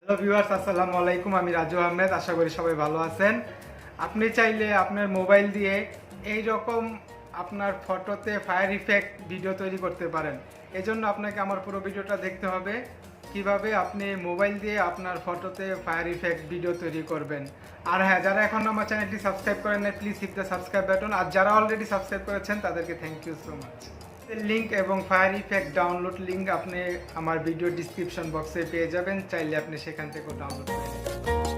Hello viewers, আসসালামু আলাইকুম। আমি রাজু আহমেদ। আশা করি সবাই ভালো আছেন। আপনি চাইলে আপনার মোবাইল দিয়ে এই রকম আপনার ফটোতে ফায়ার ইফেক্ট ভিডিও তৈরি করতে পারেন। এজন্য আপনাকে আমার পুরো ভিডিওটা দেখতে হবে, কিভাবে আপনি মোবাইল দিয়ে আপনার ফটোতে ফায়ার ইফেক্ট ভিডিও তৈরি করবেন। আর হ্যাঁ, যারা এখন আমার চ্যানেলটি সাবস্ক্রাইব করেন নাই, please hit the subscribe button. আর যারা অলরেডি সাবস্ক্রাইব করেছেন তাদেরকে thank you so much. Link এবং ফায়ার ইফেক্ট ডাউনলোড লিংক আপনি আমার ভিডিও ডিসক্রিপশন বক্সে পেয়ে যাবেন, চাইলে আপনি সেখান থেকেও ডাউনলোড করে নিতে পারেন।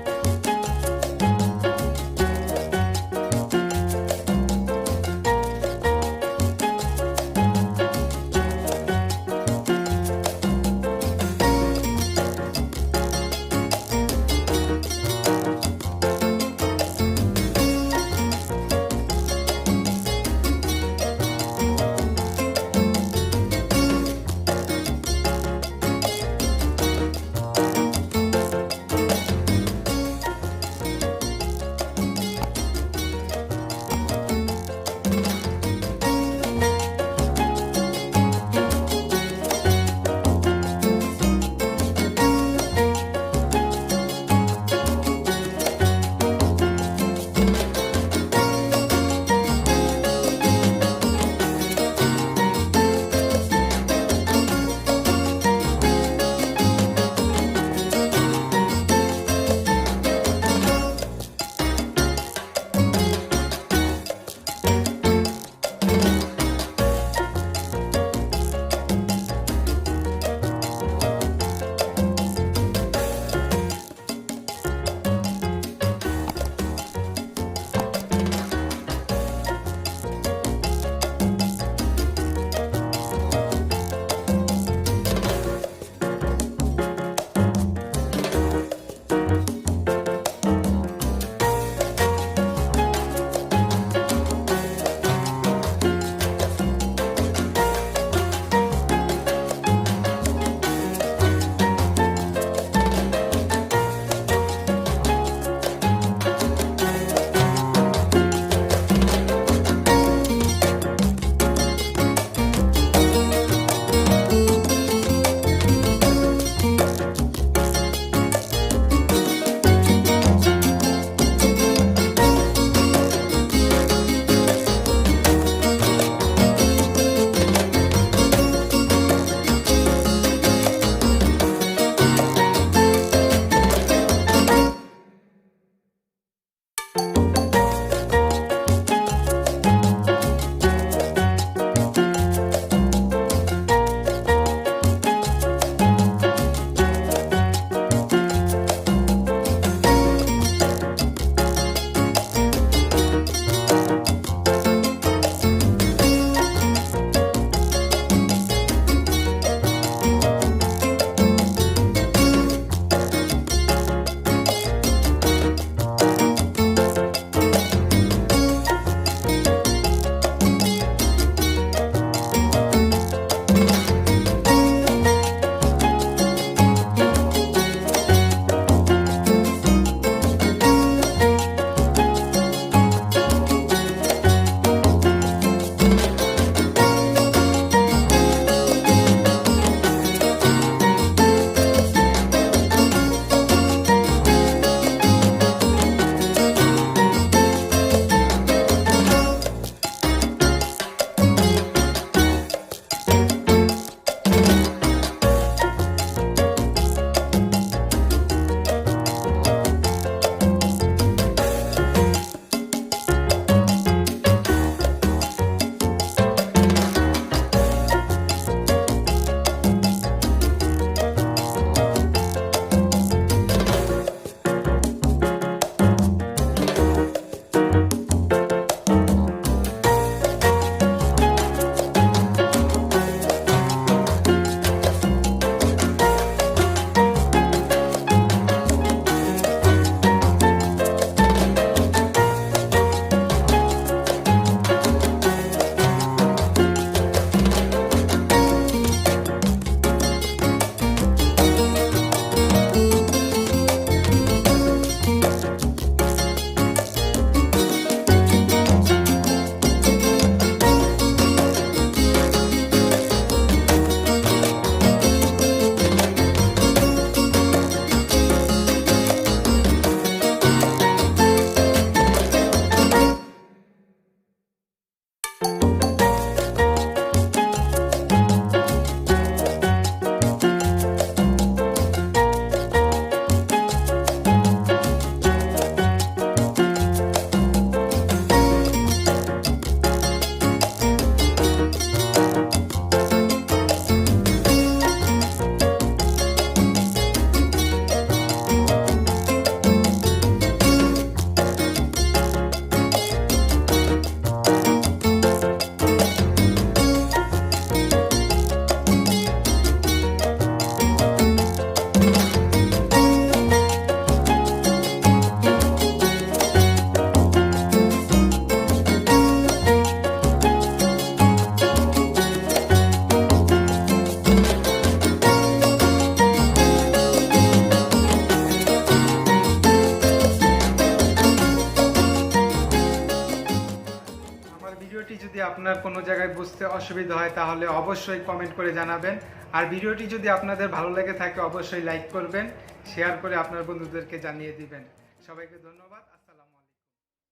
ভিডিওটি যদি আপনার কোনো জায়গায় বুঝতে অসুবিধা হয় তাহলে অবশ্যই কমেন্ট করে জানাবেন। আর ভিডিওটি যদি আপনাদের ভালো লেগে থাকে অবশ্যই লাইক করবেন, শেয়ার করে আপনার বন্ধুদেরকে জানিয়ে দিবেন। সবাইকে ধন্যবাদ।